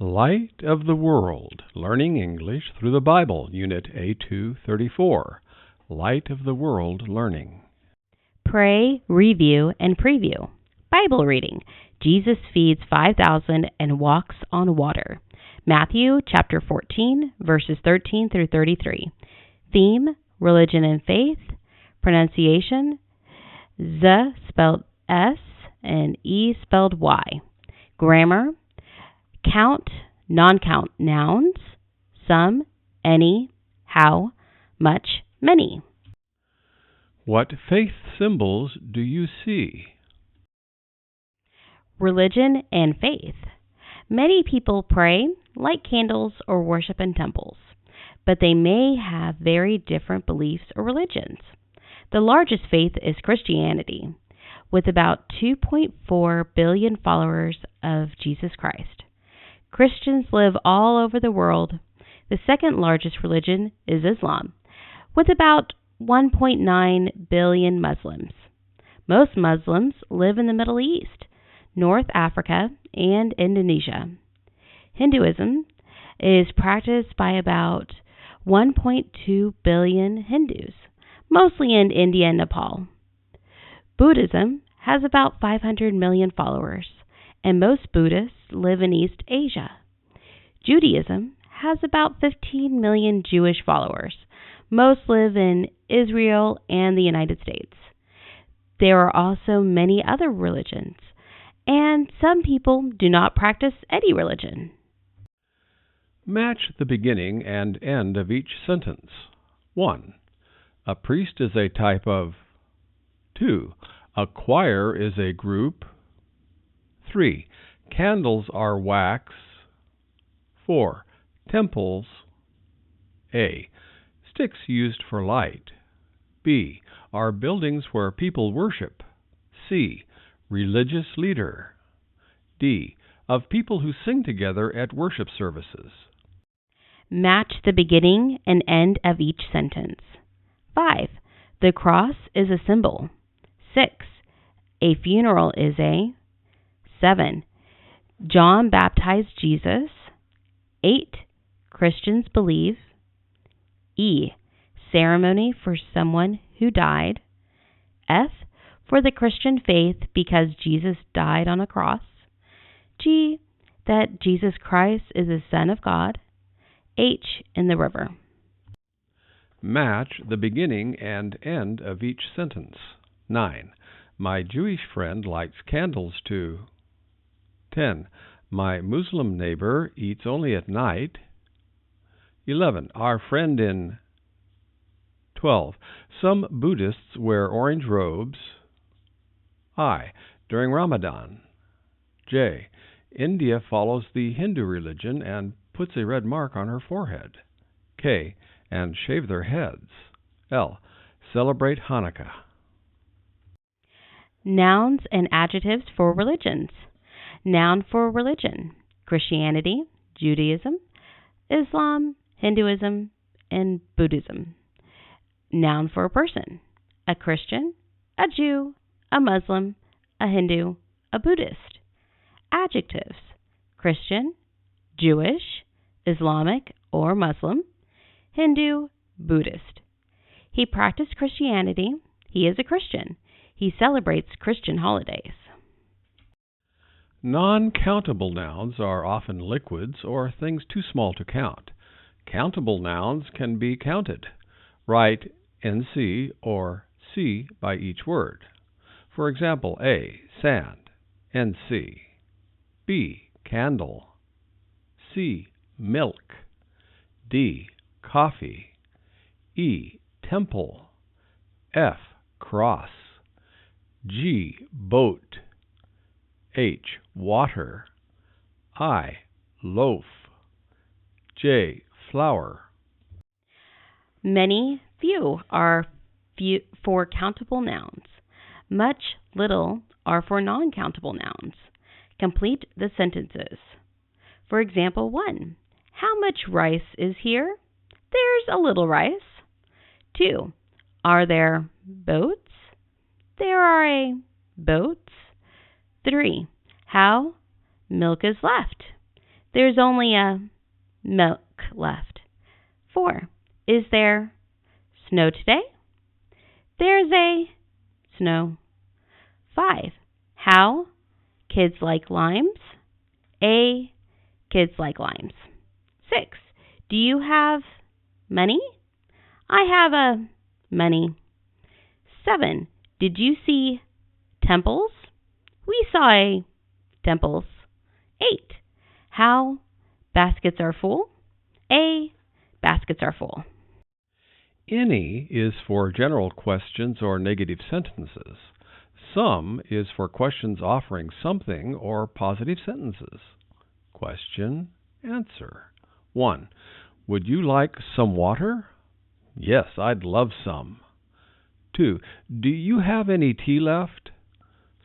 Light of the World, Learning English Through the Bible, Unit A234, Light of the World Learning. Pray, review, and preview. Bible reading. Jesus feeds 5,000 and walks on water. Matthew chapter 14, verses 13 through 33. Theme, religion and faith. Pronunciation, Z spelled S and E spelled Y. Grammar, count, non-count nouns, some, any, how, much, many. What faith symbols do you see? Religion and faith. Many people pray, light candles, or worship in temples, but they may have very different beliefs or religions. The largest faith is Christianity, with about 2.4 billion followers of Jesus Christ. Christians live all over the world. The second largest religion is Islam, with about 1.9 billion Muslims. Most Muslims live in the Middle East, North Africa, and Indonesia. Hinduism is practiced by about 1.2 billion Hindus, mostly in India and Nepal. Buddhism has about 500 million followers, and most Buddhists live in East Asia. Judaism has about 15 million Jewish followers. Most live in Israel and the United States. There are also many other religions, and some people do not practice any religion. Match the beginning and end of each sentence. 1. A priest is a type of. 2. A choir is a group. 3. Candles are wax. 4. Temples. A. Sticks used for light. B. Are buildings where people worship. C. Religious leader. D. Of people who sing together at worship services. Match the beginning and end of each sentence. 5. The cross is a symbol. 6. A funeral is a. 7. John baptized Jesus. 8. Christians believe. E. Ceremony for someone who died. F. For the Christian faith because Jesus died on a cross. G. That Jesus Christ is the Son of God. H. In the river. Match the beginning and end of each sentence. 9. My Jewish friend lights candles to. 10. My Muslim neighbor eats only at night. 11. Our friend in. 12. Some Buddhists wear orange robes. I. During Ramadan. J. India follows the Hindu religion and puts a red mark on her forehead. K. And shave their heads. L. Celebrate Hanukkah. Nouns and adjectives for religions. Noun for religion: Christianity, Judaism, Islam, Hinduism, and Buddhism. Noun for a person: a Christian, a Jew, a Muslim, a Hindu, a Buddhist. Adjectives: Christian, Jewish, Islamic or Muslim, Hindu, Buddhist. He practiced Christianity. He is a Christian. He celebrates Christian holidays. Non-countable nouns are often liquids or things too small to count. Countable nouns can be counted. Write NC or C by each word. For example, A. Sand, NC. B. Candle. C. Milk. D. Coffee. E. Temple. F. Cross. G. Boat. H. Water. I. Loaf. J. Flower. Many, few are for countable nouns. Much, little are for non-countable nouns. Complete the sentences. For example 1. How much rice is here? There's a little rice. 2. Are there boats? There are boats. 3. How? Milk is left. There's only a milk left. 4. Is there snow today? There's a snow. 5. How? Kids like limes? A. Kids like limes. 6. Do you have money? I have a money. 7. Did you see temples? We saw a temples. 8. How? Baskets are full? A. Baskets are full. Any is for general questions or negative sentences. Some is for questions offering something or positive sentences. Question, answer. 1. Would you like some water? Yes, I'd love some. 2. Do you have any tea left?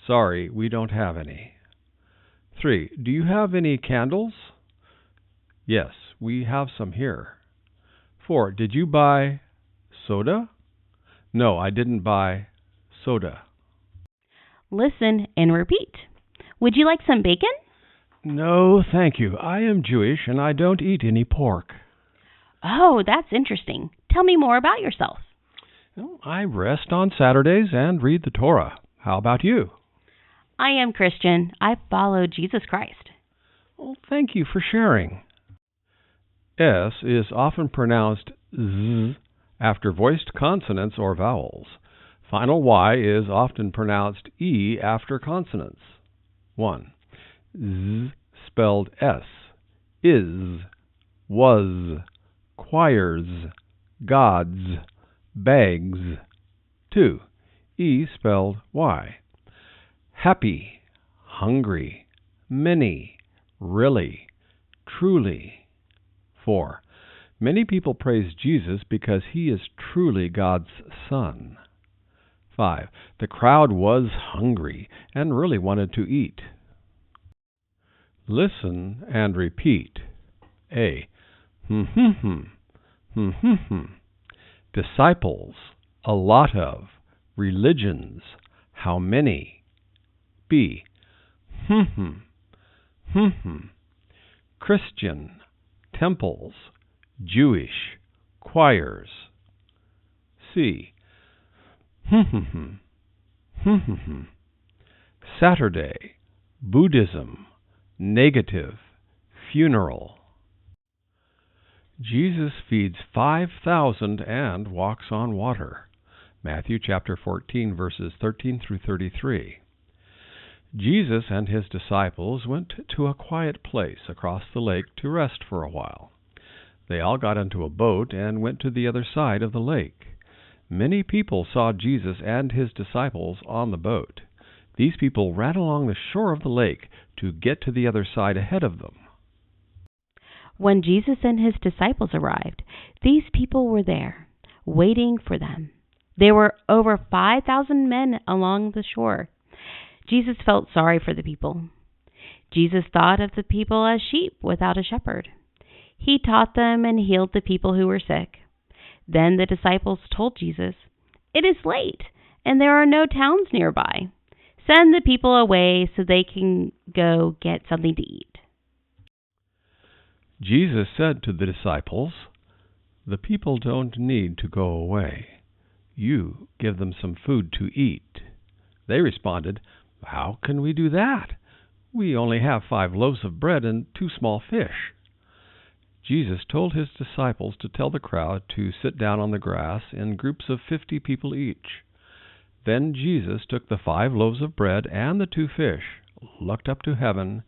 Sorry, we don't have any. 3. Do you have any candles? Yes, we have some here. 4. Did you buy soda? No, I didn't buy soda. Listen and repeat. Would you like some bacon? No, thank you. I am Jewish and I don't eat any pork. Oh, that's interesting. Tell me more about yourself. Well, I rest on Saturdays and read the Torah. How about you? I am Christian. I follow Jesus Christ. Well, thank you for sharing. S is often pronounced Z after voiced consonants or vowels. Final Y is often pronounced E after consonants. 1. Z spelled S. Is, was, choirs, gods, bags. 2. E spelled Y. Happy, hungry, many, really, truly. 4. Many people praise Jesus because he is truly God's Son. 5. The crowd was hungry and really wanted to eat. Listen and repeat. A. Disciples, a lot of. Religions, how many. B. Christian, temples, Jewish, choirs. C. Saturday, Buddhism, negative, funeral. Jesus feeds 5,000 and walks on water. Matthew chapter 14, verses 13 through 33. Jesus and his disciples went to a quiet place across the lake to rest for a while. They all got into a boat and went to the other side of the lake. Many people saw Jesus and his disciples on the boat. These people ran along the shore of the lake to get to the other side ahead of them. When Jesus and his disciples arrived, these people were there, waiting for them. There were over 5,000 men along the shore. Jesus felt sorry for the people. Jesus thought of the people as sheep without a shepherd. He taught them and healed the people who were sick. Then the disciples told Jesus, "It is late, and there are no towns nearby. Send the people away so they can go get something to eat." Jesus said to the disciples, "The people don't need to go away. You give them some food to eat." They responded, "How can we do that? We only have 5 loaves of bread and 2 small fish." Jesus told his disciples to tell the crowd to sit down on the grass in groups of 50 people each. Then Jesus took the 5 loaves of bread and the 2 fish, looked up to heaven,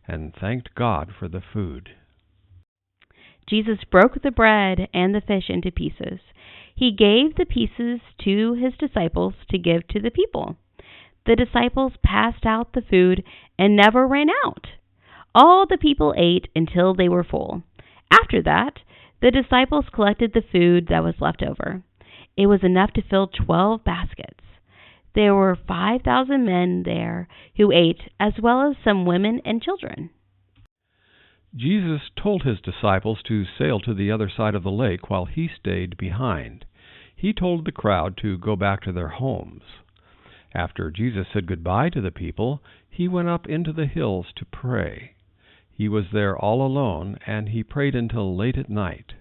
and thanked God for the food. Jesus broke the bread and the fish into pieces. He gave the pieces to his disciples to give to the people. The disciples passed out the food and never ran out. All the people ate until they were full. After that, the disciples collected the food that was left over. It was enough to fill 12 baskets. There were 5,000 men there who ate, as well as some women and children. Jesus told his disciples to sail to the other side of the lake while he stayed behind. He told the crowd to go back to their homes. After Jesus said goodbye to the people, he went up into the hills to pray. He was there all alone, and he prayed until late at night.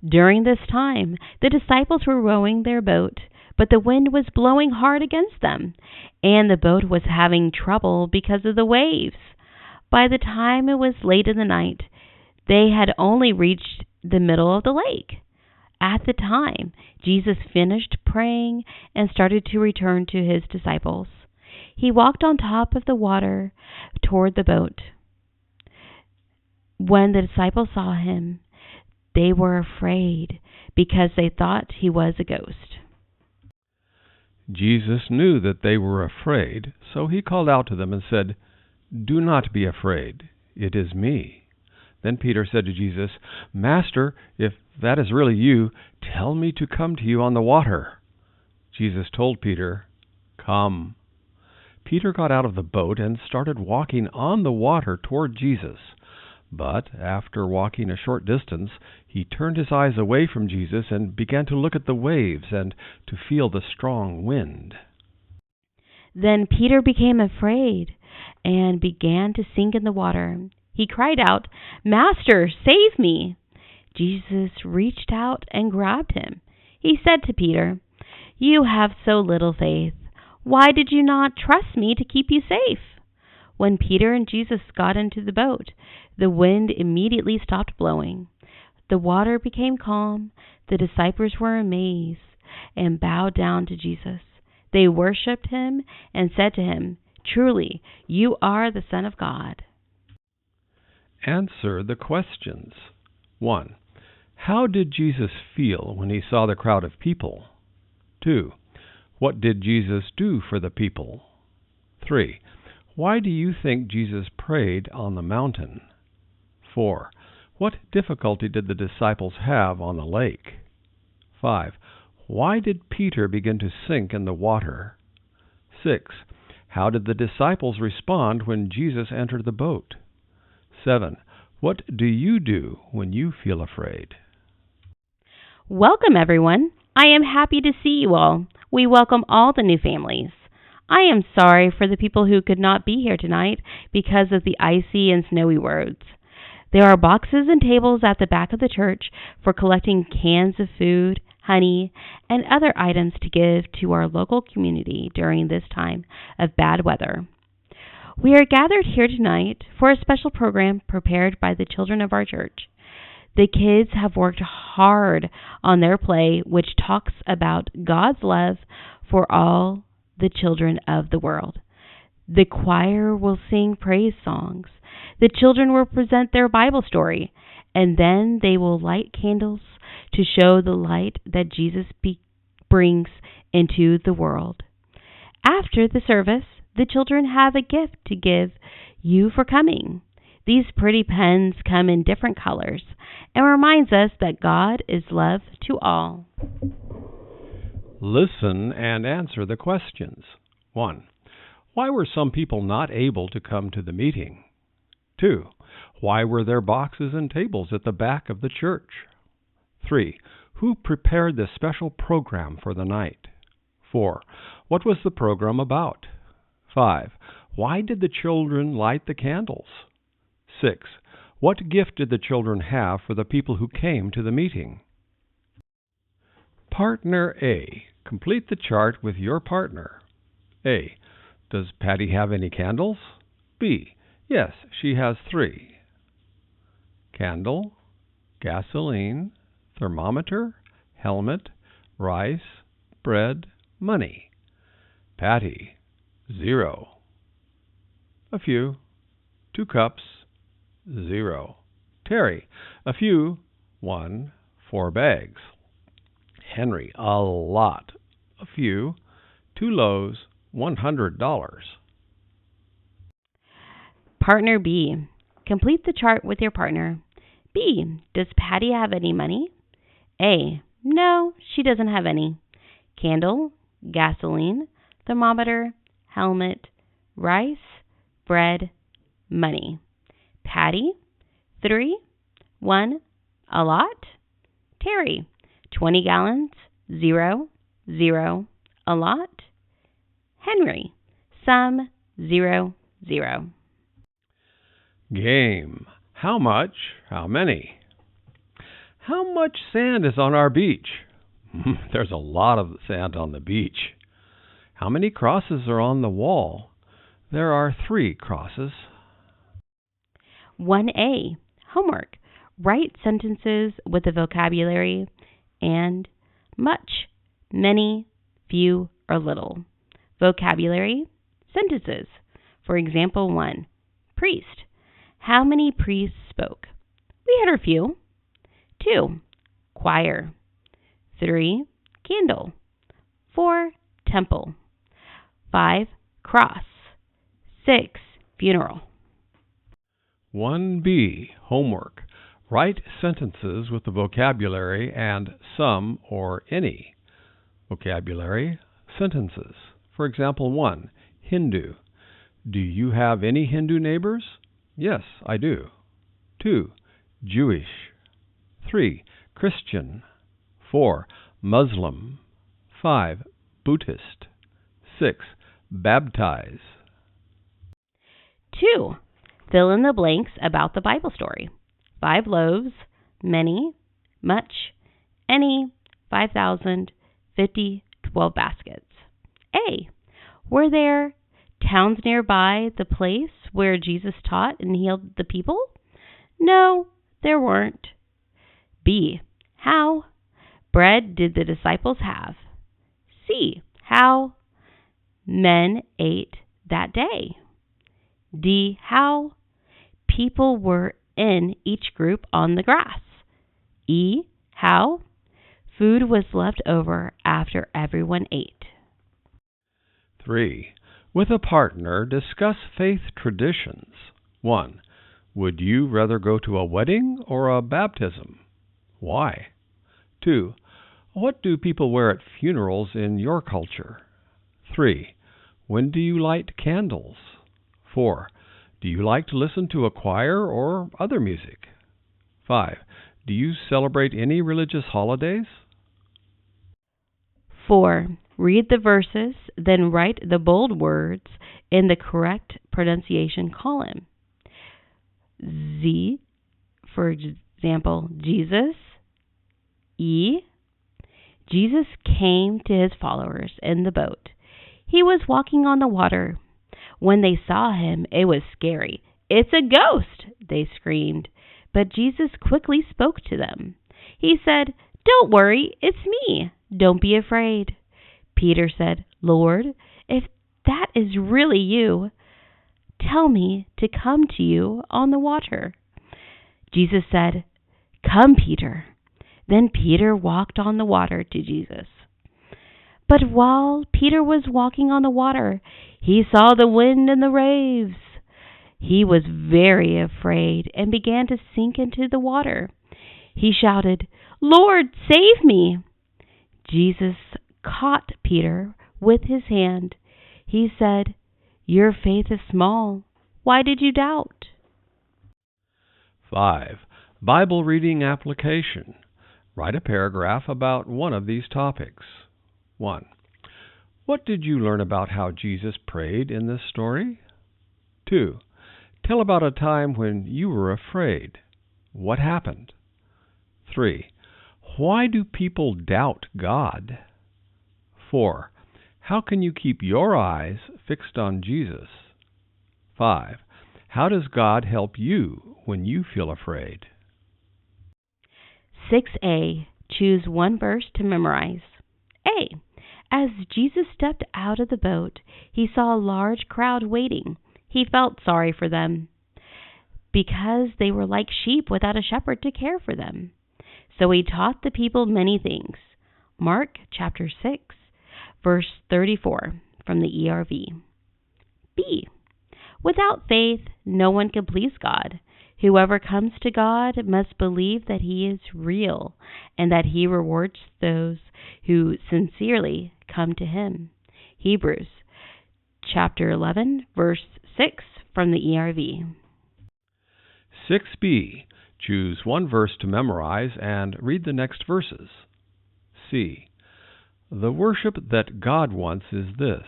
During this time, the disciples were rowing their boat, but the wind was blowing hard against them, and the boat was having trouble because of the waves. By the time it was late in the night, they had only reached the middle of the lake. At the time, Jesus finished praying and started to return to his disciples. He walked on top of the water toward the boat. When the disciples saw him, they were afraid because they thought he was a ghost. Jesus knew that they were afraid, so he called out to them and said, "Do not be afraid. It is me." Then Peter said to Jesus, "Master, if that is really you, tell me to come to you on the water." Jesus told Peter, "Come." Peter got out of the boat and started walking on the water toward Jesus. But after walking a short distance, he turned his eyes away from Jesus and began to look at the waves and to feel the strong wind. Then Peter became afraid and began to sink in the water. He cried out, "Master, save me!" Jesus reached out and grabbed him. He said to Peter, "You have so little faith. Why did you not trust me to keep you safe?" When Peter and Jesus got into the boat, the wind immediately stopped blowing. The water became calm. The disciples were amazed and bowed down to Jesus. They worshipped him and said to him, "Truly, you are the Son of God." Answer the questions. 1. How did Jesus feel when he saw the crowd of people? 2. What did Jesus do for the people? 3. Why do you think Jesus prayed on the mountain? 4. What difficulty did the disciples have on the lake? 5. Why did Peter begin to sink in the water? 6. How did the disciples respond when Jesus entered the boat? 7. What do you do when you feel afraid? Welcome, everyone. I am happy to see you all. We welcome all the new families. I am sorry for the people who could not be here tonight because of the icy and snowy roads. There are boxes and tables at the back of the church for collecting cans of food, honey, and other items to give to our local community during this time of bad weather. We are gathered here tonight for a special program prepared by the children of our church. The kids have worked hard on their play, which talks about God's love for all the children of the world. The choir will sing praise songs. The children will present their Bible story, and then they will light candles to show the light that Jesus brings into the world. After the service, the children have a gift to give you for coming. These pretty pens come in different colors and reminds us that God is love to all. Listen and answer the questions. 1. Why were some people not able to come to the meeting? 2. Why were there boxes and tables at the back of the church? 3. Who prepared the special program for the night? 4. What was the program about? 5. Why did the children light the candles? 6. What gift did the children have for the people who came to the meeting? Partner A. Complete the chart with your partner. A. Does Patty have any candles? B. Yes, she has 3. Candle, gasoline, thermometer, helmet, rice, bread, money. Patty, 0. A few. 2 cups, 0. Terry, a few. 1. 4 bags. Henry, a lot. A few. 2 loaves, $100. Partner B. Complete the chart with your partner. B. Does Patty have any money? A. No, she doesn't have any. Candle, gasoline, thermometer, helmet, rice, bread, money. Patty, 3. 1. A lot. Terry, 20 gallons, 0, 0, a lot. Henry, some, 0, 0. Game. How much? How many? How much sand is on our beach? There's a lot of sand on the beach. How many crosses are on the wall? There are 3 crosses. 1A. Homework. Write sentences with the vocabulary and, much, many, few, or little. Vocabulary. Sentences. For example, 1. Priest. How many priests spoke? We had a few. 2. Choir. 3. Candle. 4. Temple. 5. Cross. 6. Funeral. 1B. Homework. Write sentences with the vocabulary and some or any. Vocabulary. Sentences. For example, 1. Hindu. Do you have any Hindu neighbors? Yes, I do. 2. Jewish. 3. Christian. 4. Muslim. 5. Buddhist. 6. Baptize. 2. Fill in the blanks about the Bible story. 5 loaves, many, much, any, 5,000, 50, 12 baskets. A. Were there towns nearby the place where Jesus taught and healed the people? No, there weren't. B. How bread did the disciples have? C. How men ate that day? D. How people were in each group on the grass? E. How food was left over after everyone ate? 3. With a partner, discuss faith traditions. 1. Would you rather go to a wedding or a baptism? Why? 2. What do people wear at funerals in your culture? 3. When do you light candles? 4. Do you like to listen to a choir or other music? 5. Do you celebrate any religious holidays? 4. Read the verses, then write the bold words in the correct pronunciation column. Z, for example, Jesus. E. Jesus came to his followers in the boat. He was walking on the water. When they saw him, it was scary. "It's a ghost!" they screamed. But Jesus quickly spoke to them. He said, "Don't worry, it's me. Don't be afraid." Peter said, "Lord, if that is really you, tell me to come to you on the water." Jesus said, "Come, Peter." Then Peter walked on the water to Jesus. But while Peter was walking on the water, he saw the wind and the waves. He was very afraid and began to sink into the water. He shouted, "Lord, save me!" Jesus caught Peter with his hand. He said, "Your faith is small. Why did you doubt?" 5. Bible reading application. Write a paragraph about one of these topics. 1. What did you learn about how Jesus prayed in this story? 2. Tell about a time when you were afraid. What happened? 3. Why do people doubt God? 4. How can you keep your eyes fixed on Jesus? 5. How does God help you when you feel afraid? 6A. Choose one verse to memorize. A. As Jesus stepped out of the boat, he saw a large crowd waiting. He felt sorry for them because they were like sheep without a shepherd to care for them. So he taught the people many things. Mark chapter 6, verse 34 from the ERV. B. Without faith, no one can please God. Whoever comes to God must believe that he is real and that he rewards those who sincerely come to him. Hebrews chapter 11, verse 6 from the ERV. 6b. Choose one verse to memorize and read the next verses. C. The worship that God wants is this: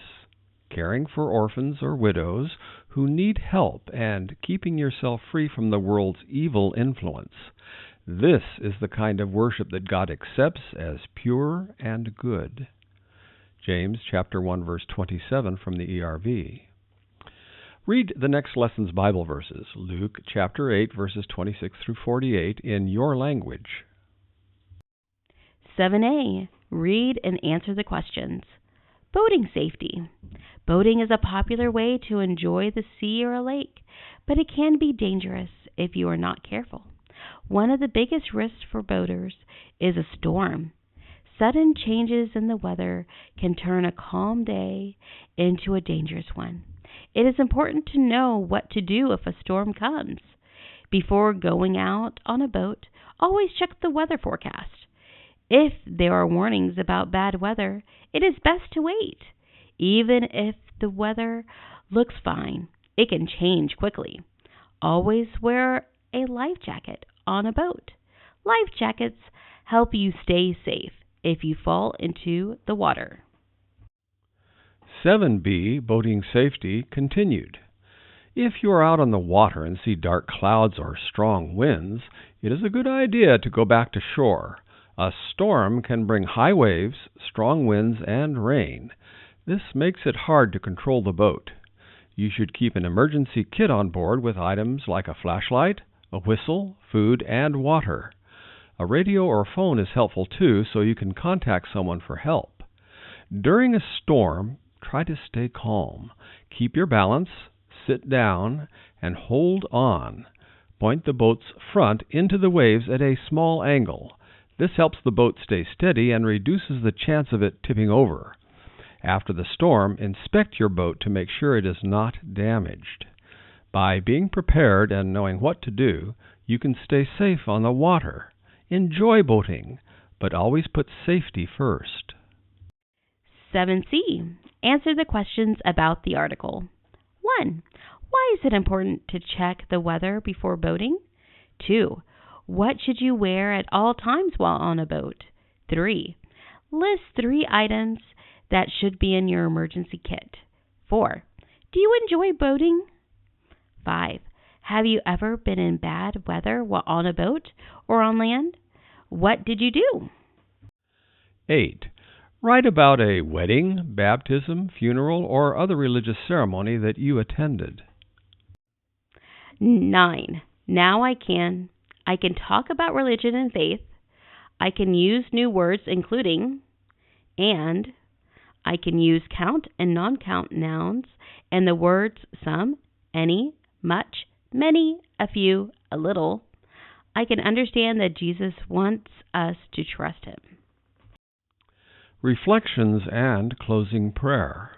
caring for orphans or widows who need help and keeping yourself free from the world's evil influence. This is the kind of worship that God accepts as pure and good. James chapter 1 verse 27 from the ERV. Read the next lesson's Bible verses, Luke chapter 8 verses 26 through 48 in your language. 7a. Read and answer the questions. Boating safety. Boating is a popular way to enjoy the sea or a lake, but it can be dangerous if you are not careful. One of the biggest risks for boaters is a storm. Sudden changes in the weather can turn a calm day into a dangerous one. It is important to know what to do if a storm comes. Before going out on a boat, always check the weather forecast. If there are warnings about bad weather, it is best to wait. Even if the weather looks fine, it can change quickly. Always wear a life jacket on a boat. Life jackets help you stay safe if you fall into the water. 7b, Boating Safety, continued. If you are out on the water and see dark clouds or strong winds, it is a good idea to go back to shore. A storm can bring high waves, strong winds, and rain. This makes it hard to control the boat. You should keep an emergency kit on board with items like a flashlight, a whistle, food, and water. A radio or phone is helpful too, so you can contact someone for help. During a storm, try to stay calm. Keep your balance, sit down, and hold on. Point the boat's front into the waves at a small angle. This helps the boat stay steady and reduces the chance of it tipping over. After the storm, inspect your boat to make sure it is not damaged. By being prepared and knowing what to do, you can stay safe on the water. Enjoy boating, but always put safety first. 7c. Answer the questions about the article. 1. Why is it important to check the weather before boating? 2. What should you wear at all times while on a boat? 3. List 3 items that should be in your emergency kit. 4. Do you enjoy boating? 5. Have you ever been in bad weather while on a boat or on land? What did you do? 8. Write about a wedding, baptism, funeral, or other religious ceremony that you attended. 9. Now I can talk about religion and faith. I can use new words including and. I can use count and non-count nouns and the words some, any, much, many, a few, a little. I can understand that Jesus wants us to trust him. Reflections and closing prayer.